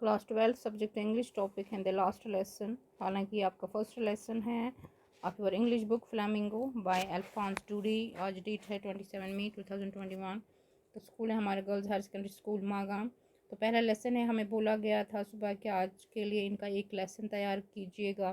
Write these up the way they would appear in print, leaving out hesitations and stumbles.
Class 12 subject English topic है the last lesson. हालांकि आपका फर्स्ट लेसन है of your English book Flamingo by Alphonse Daudet. आज date है 27 मई 2021। तो स्कूल है हमारे girls higher secondary school Magam. तो पहला लेसन है, हमें बोला गया था सुबह कि आज के लिए इनका एक लेसन तैयार कीजिएगा।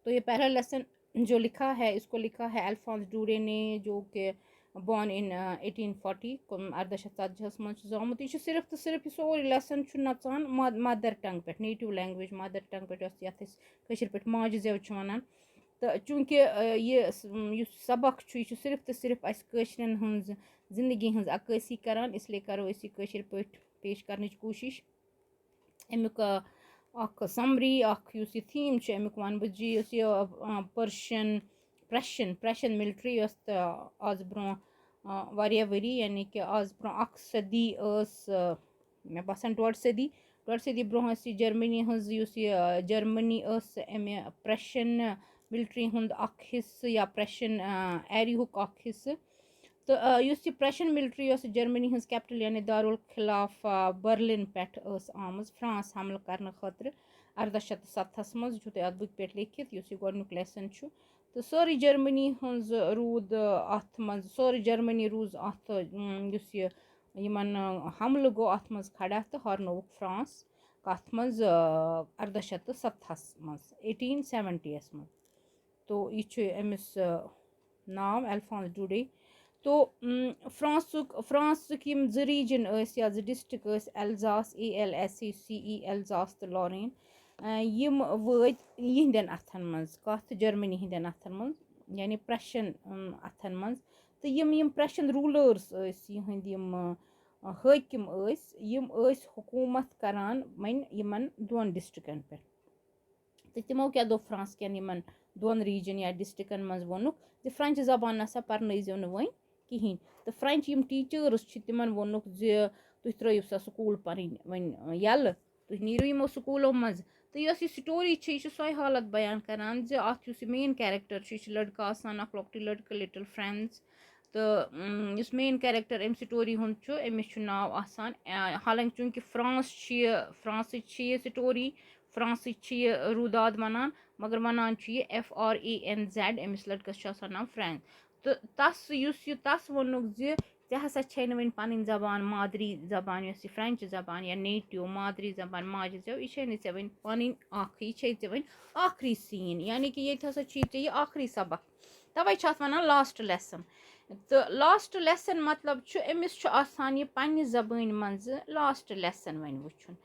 तो ये पहला लेसन जो लिखा है इसको लिखा है अल्फोंस डूडे ने, जो कि बॉर्न इन 1840 1870 मज जामुत। यह सिर्फ तो सिर्फ सोरी लेसन नचान मदर टंग पे, नेटिव लैंग्वेज मदर टंग पे ये पे माज जेव वन। तो चूंकि यह सबक यह सिर्फ तो सिर्फ अशरन हज जिंदगी हज अक्सी करान, इसलिए करो यह पे पेश करने कोशिश। अमुक समरी यह थीम अमुक वन बह जी पर्शियन प्रशन मिलिट्री आज ब्रो वारिया वरी, यानी कि आज ब्रो सदी मे बसान डोड़ सदी ब्रो जर्मनी हज जर्मनी अमे प्रशन मिलिट्री हुंद हिस्स या प्रशन एरियुक हिस्स। तो यह प्रशन मिलिट्री जर्मनी हज कैपिटल यानी दारुल खिलाफ बर्लिन पे आम फ्रांस हमल करने खतर 1870 मज अत बुक पे लिखित यह गोडनुक लेसन। तो सारी जर्मनी हज रूद अत मज सारी जर्मनी रूज अत यमन हमल गो अत मज खड़ा तो हरनोक फ्रांस कत मज 1870 मज 1870 मज। तो यह अमिस नाम अल्फोंस डूडे। तो फ्रांसुक यम ज रीजन या ज डिस्ट्रिक्ट एल्जास ALSACE एल्जास तो लॉरेन यम वत यहंदन अथन मज कत जर्मनी हंदन अथन मज यानी प्रशन अथन मज। तो यम प्रशन रूलर्स यहंद यम हाकिम यम हुकूमत करान वन यमन दोन डिस्ट्रिक्टन पे। तो तिमो क्या दो फ्रांस के यमन दोन रीजन या डिस्ट्रिक्टन मज वोनुक जो फ्रेंच जबान नसा पर्नइजो न वन कहीं। तो फ्रेंच यम टीचर्स तिमन वोनुक ज तुह त्रयिव सा स्कूल पर्न वन यल, तुह नीरू यमो स्कूलों मज। तो यह स्टोरी यह सो हालत बयान करान ज अत मेन कैरेक्टर यह लड़का आसान अख लॉकटी लड़का लिटिल फ्रेंड्स। तो इस मेन कैरेक्टर अम स्टोरी हुंद अमिस नाव आसान। हालांकि चूंकि फ्रांस ये स्टोरी फ्रांस ये रूदाद वनान, मगर वनान यह FRANZ अमिस लड़कस नाव फ्रेंड। तो तस वोनुक ज हसा वन पन जबान मादरी जबान यह फ्रेंच जबान या नेटिव मादरी जबान माज जो यह चे वन पन यह वन आखरी सीन, यानी कि ये हसा ये आखरी सबक तवे वनान लास्ट लेसन। तो लास्ट लेसन मतलब अमिस आसान यह पन्ने जबान मज लास्ट लेसन वन वुचुन।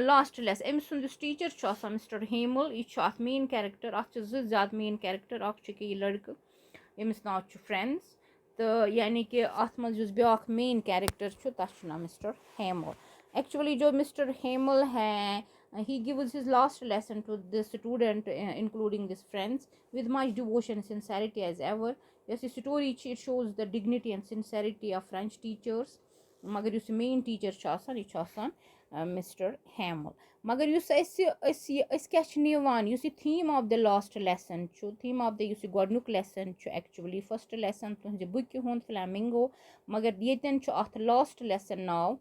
लास्ट लेसन अमिस सुंद टीचर मिस्टर हेमल, यह अत मेन कैरेक्टर अत ज्यादा मेन कैरेक्टर अख यह लड़का यमिस नाव फ्रेंड्स। तो यानी कि अत मज ब्या मेन कैरेक्टर तथ नाव मिस्टर हेमल। एक्चुअली जो मिस्टर हेमल है he gives his last lesson to the student including his friends with much devotion and sincerity as ever. Yes, this story it shows the dignity and sincerity of French teachers. मगर युस main teacher यह Mister Hamel. मगर युस क्या निवान युस theme of the last lesson theme of the युस गोडनुक लेसन एक्चुअली फर्स्ट लेसन तुहंज बुक हुंद फ्लैमिंगो, मगर येतन अत लास्ट लेसन नाव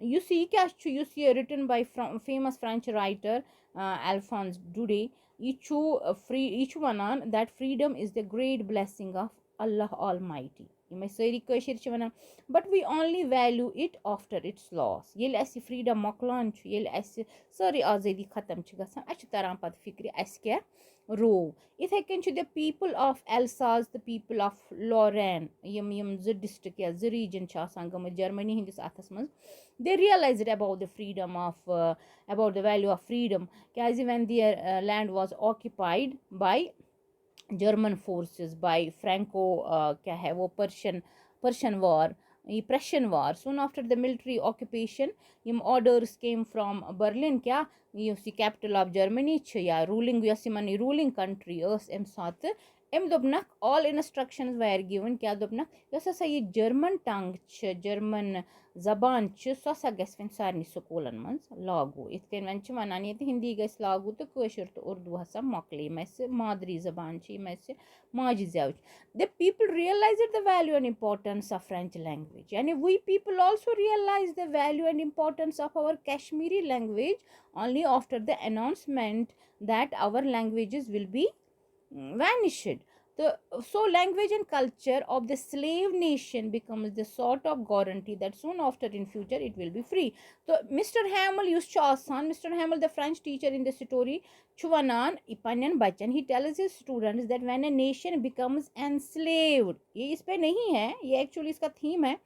युस यह written by famous French writer Alphonse Daudet. यह वनान that freedom is the great blessing of Allah almighty. यम सारी कशिर वनान but we only value it after it's loss. ये अस फ्रीडम मकलान ये अस सारी आज़ादी खत्म गसान अस तरान पत फिक्र अस क्या रो। इथे कन the people of Alsace the people of Lorraine यम ज डिस्ट्रिक्ट या ज रीजन गमत जर्मनी हंदिस अथस मज they realized about the freedom of about the value of freedom because when their land was occupied by German forces by Franco क्या है वो Persian war Prussian war. Soon after the military occupation Yama orders came from Berlin क्या यह capital of Germany या ruling yes Yemen ruling country अम सात अम दोपनक all instructions were given क्या दोपनक yes हसा ये जर्मन टंग छ जर्मन जबान छ सो हसा गस वन सारनी स्कूलन मंज लागू इत कन वन छ वनान ये हिंदी गस लागू तो कशर तो उर्दू हसा मकली मस मादरी जबान छ मस माजी जव the people realized the value and importance of French language and we people also realized the value and importance of our Kashmiri language only after the announcement that our languages will be vanished. So language and culture of the slave nation becomes the sort of guarantee that soon after in future it will be free. So Mr. Hamel used to asan, Mr. Hamel, the French teacher in the story, Chuvanan Ipanyan Bachan, he tells his students that when a nation becomes enslaved, ये इस पे नहीं है, ये actually इसका theme है,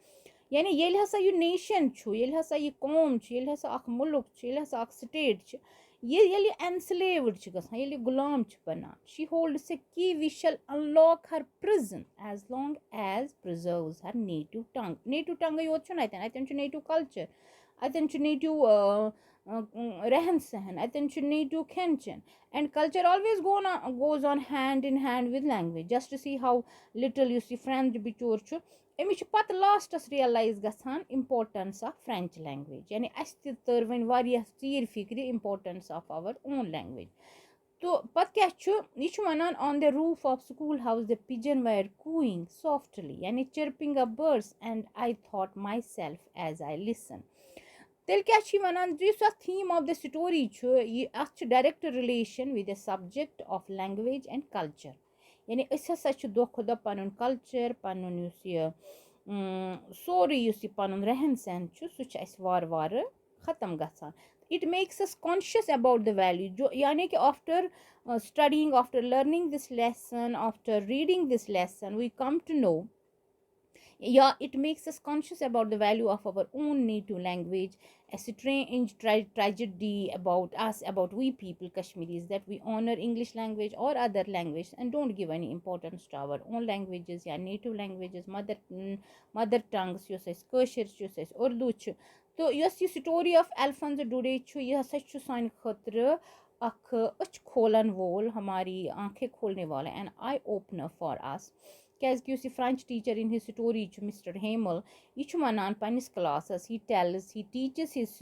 यानी ये हसा ये नेशन छु ये हसा ये कौम छु ये हसा अख मुल्क छु ये हसा अख स्टेट छु ये enslaved छु गसान ये गुलाम छु बना she holds a key we shall unlock her prison as long as preserves her native tongue योत छु नाइतन छु native culture अतन छु native रहन सहन अतन छु native khen chen and culture always goes on hand in hand with language just to see how little you see French bichur छु अमिस पत लास्टस रियलाइज गसान इम्पोर्टेंस ऑफ फ्रेंच लैंग्वेज यानी अस तर वन वारिया चीर फिक्र importance of our own language तो पत क्या यह वनान on the roof of school house the pigeon were cooing softly यानी chirping a birds and I thought myself as I listen तेल क्या वनान थीम ऑफ द स्टोरी अत direct relation with the subject of language and culture यानी अस हसा दो खुद पन कल्चर पन सोरे पन रहन सहन सह वार वार ख़त्म गसान it makes us conscious about the value जो यानी कि after studying after learning this lesson after reading this lesson we come to know yeah it makes us conscious about the value of our own native language a strange tragedy about us about we people Kashmiris that we honor English language or other language and don't give any importance to our own languages या native languages mother tongues यो सस कशर यो सस उर्दू तो yes ये story of Alphons डुडे यह हसा सान खतर अख अच खोलन वोल हमारी आंखें खोलने वाला and eye opener for us क्योंकि उस French teacher in his story Mister Hamel यह वनान पन्निस क्लासस he teaches his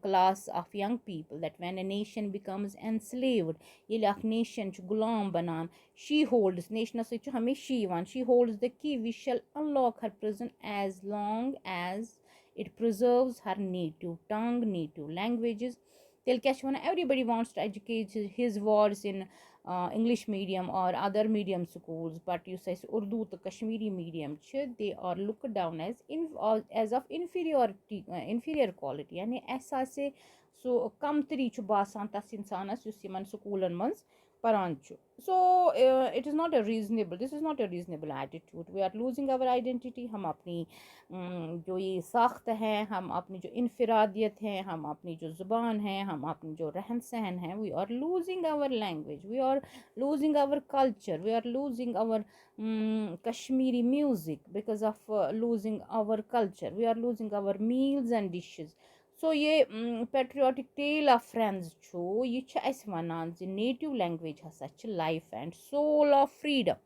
class of young people that when a nation becomes enslaved ये अख nation गुलाम बनान she holds nation सच हमेशा यवान she holds the key we shall unlock her prison as long as it preserves her native tongue native languages tel क्या everybody wants to educate his wards in English medium or other medium schools but you say Urdu to Kashmiri medium they are looked down as of inferior quality यानी ऐसा से सो कम तरी बासान तस इंसानस use Yemen स्कूलन मंज परान so it is not a reasonable this is not a reasonable attitude we are losing our identity हम अपनी जो ये साख्त है हम अपनी जो इनफरादियत है हम अपनी जो ज़ुबान है हम अपनी जो रहन सहन है we are losing our language we are losing our culture we are losing our Kashmiri music because of losing our culture we are losing our meals and dishes so ये patriotic tale of friends ये वनान native language हसा life and soul of freedom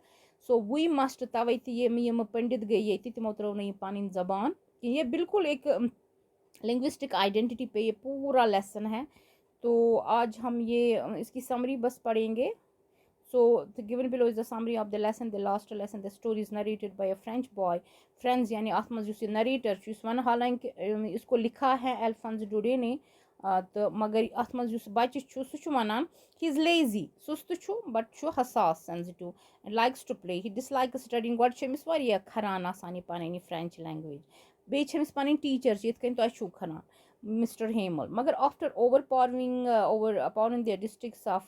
so we must तवे ये पंडित गई ये तमो throw नहीं पानी जबान कि ये बिल्कुल एक लिंग्विस्टिक आइडेंटिटी पे ये पूरा लेसन है तो आज हम ये इसकी समरी बस पढ़ेंगे so the given below is the summary of the lesson the last lesson the story is narrated by a French boy friends यानी अथ मज नरेटर वन हालांकि इसको लिखा है अल्फोंस डुडे ने तो मगर अथ मज बच्चे सह वनान he is lazy सुस्त बट हसास sensitive and likes to play he dislikes studying गो वारिया खरान आसान पन फ्रेंच लैंग्वेज बेस पन टीचर ये तुम खरान मिस्टर हेमल मगर after overpowering the districts of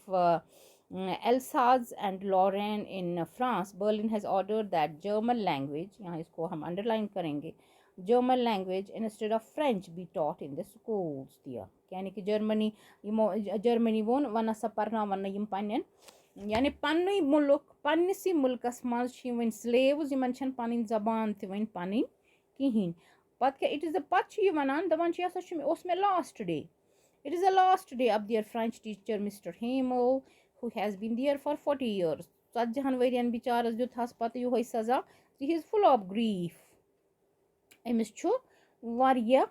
Alsace and Lorraine in France, Berlin has ordered that German language, यहाँ इसको हम underline करेंगे, German language instead of French be taught in the schools दिया यानी कि जर्मनी वोन वन सा परना वन यम पन्न यानी पन्नी मुल्क पन्नसी मुल्कस मज स्लेव्स यमन छन पन जबान वन पन कहीं पत क्या इट इज द पत वनान दपान उस मे last day it is the last day of their French teacher Mr. Hamel who has been there for 40 years 40 ؤرین बिचारस दिउथस पत्तः योहै सजा he is full of grief Amish छु वारिया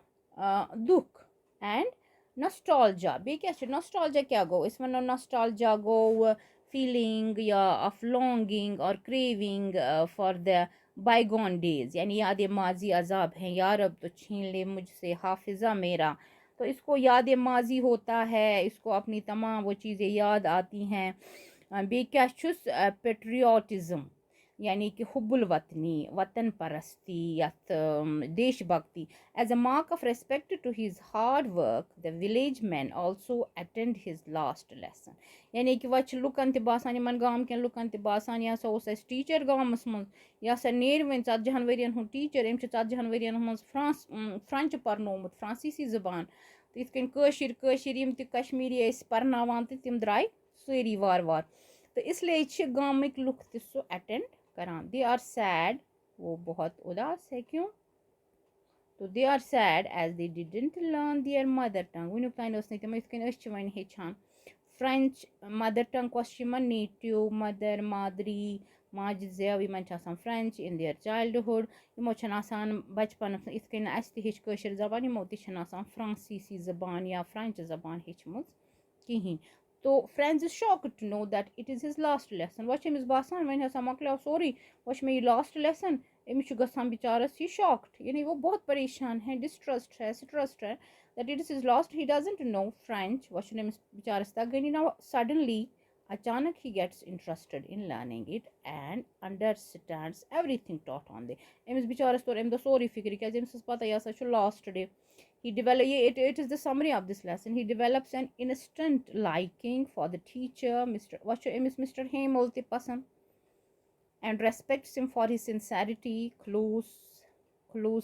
दुख and nostalgia बेय क्या छु nostalgia क्या गो इस वनो nostalgia गो feeling या of longing or craving for the bygone days यानी याद माजी अजाब है यार अब तो छीन ले मुझसे हाफिजा मेरा तो इसको याद माजी होता है इसको अपनी तमाम वो चीज़ें याद आती हैं बेय क्या छुस पेट्रियाटिज्म यानी कि हुब्बुल वतनी वतन परस्ती यथ देश भक्ति as a mark of respect to his hard work the village men also attend his last lesson यानी कि वह लुकन त बासान यमन गाम के लुकन त बासान या सा उस टीचर गामस मज या सा नेर वन 40 वरियन हुन टीचर एम 40 वरियन मज फ्रेंच परनोमुत फ्रांसीसी ज़बान तो इथ कन कशिर यम त कश्मीरी परनावान त तिम द्राय सारी वार वार तो इसलिए गामिक लुक त सो अटेंड करान दे आर सैड वो बहुत उदास है क्यों तो they are sad as they didn't learn their mother tongue वुनुक तान ओस नै तम इथ कन अस वन हेछान फ्रेंच मदर टंग कोस नेटिव मदर मादरी माज जेव यमन फ्रेंच इन देयर चाइल्डहुड यमो बचपन इथ कन अस त हेच कशिर जबान यमो त फ्रांसीसी जबान या फ्रेंच जबान हेचमुज कहीं तो Franz is shocked to know that it is his last lesson वह अमिस बासान वन हसा मकलाव सोरी वह मे लास्ट लेसन अमिस गसान बिचारस ये शॉक्ड यानी वो बहुत परेशान है डिस्ट्रस्ड है स्ट्रेस्ड है that it is his last he doesn't know French वह अमिस बिचारस तगनी नाउ सडनली अचानक he gets interested in learning it and understands everything taught on the Amish बिचारस तोर अम दो सोरी फिक्र क्या अमिस पता यह सा last day he develop it is the summary of this lesson he develops an instant liking for the teacher Mr. Hamel te pasand and respects him for his sincerity close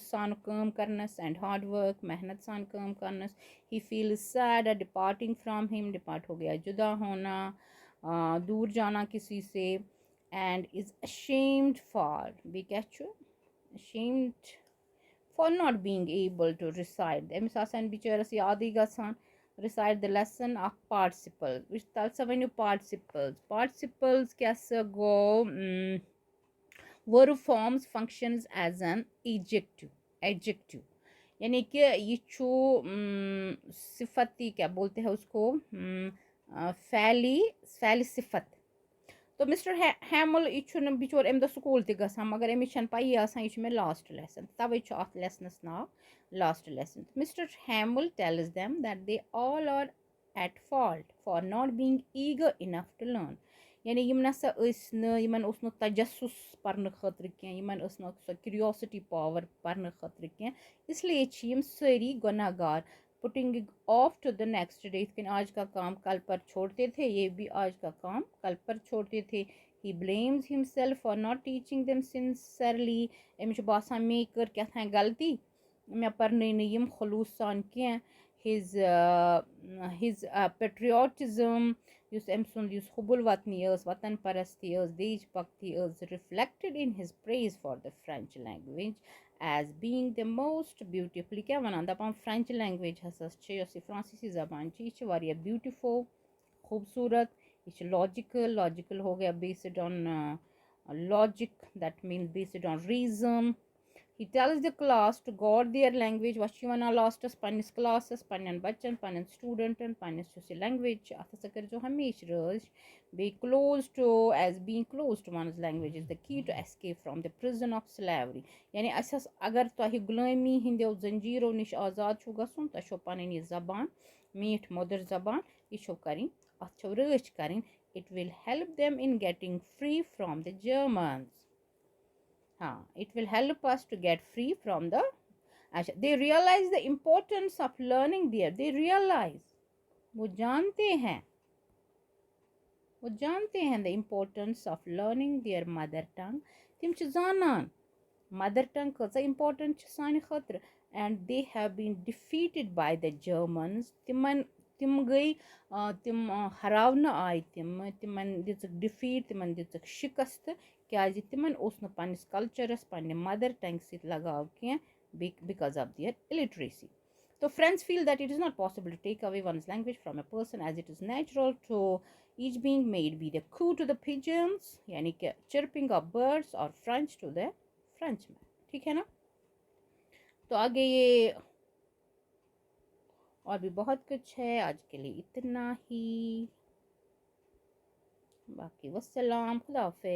san kaam karnas and hard work mehnat san kaam karnas he feels sad at departing from him depart ho gaya juda hona दूर जाना किसी से and is ashamed for be ashamed for not being able to recite Amish आसान बिचारस याद गसान recite the lesson of participles which also when you participles क्या गो verb forms functions as an adjective यानी कि ये छु सिफती क्या बोलते हैं उसको फैली सिफत तो मिस्टर हैमल यह बिचोर अम स्कूल त मगर अमिस पई यह मे लास्ट लेसन तवे अत लेसनस नाव last lesson Mister Hamel tells them that they all are at fault for not being eager enough to learn यानी यम नसा यमन ओस तजस्सुस पर्न खतर कह सो क्यूरियोसिटी पावर पर्न खतर कह इसलिए यम सारी गुनाहगार putting off to the next day इतन आज का काम कल पर छोड़ते थे ये भी आज का काम कल पर छोड़ते थे he blames himself for not teaching them sincerely Amish बासान मे कर क्या गलती मे पर्न यम खलूस सान कह his patriotism युस अम सुंद युस हुबुल वतनी वतन परस्ती देश भक्ति reflected in his praise for the French language as being the most beautiful क्या वनान दपान फ्रेंच लैंग्वेज हसा फ्रांसीसी जबान यह ब्यूटीफुल खूबसूरत यह लॉजिकल हो गया based on logic that mean based on reason he tells the class to guard their language what she wana last us pannis classes pannan bachan pannan student and pannis to language atha sakar jo hamish raj be close to as being close to one's language is the key to escape from the prison of slavery yani asas agar to gulami hindio zanjiro nish azad chu gasun ta sho panani zaban meet mother zaban isho karin atcho raj karin it will help them in getting free from the Germans it will help us to get free from the they realize the importance of learning there they realize वो जानते हैं the importance of learning their mother tongue तिम छ जानान mother tongue कसा important छ सानि खतर and they have been defeated by the Germans तिम गई तिम हरावना आय तिमन दिचक डिफीट तिमन दिचक शिकस्त क्या तिमन ओस न पन्निस कल्चरस पन्ने मदर टंग सित लगाव कह बिकॉज ऑफ देयर इलिटरेसी तो Friends feel that it is not possible to take away one's language from a person as it is natural to each being made, be the coo to the pigeons यानी कि chirping of birds और French to the Frenchmen. ठीक है ना. तो आगे ये और भी बहुत कुछ है. आज के लिए इतना ही. बाकी वस्सलाम, खुदा हाफिज़.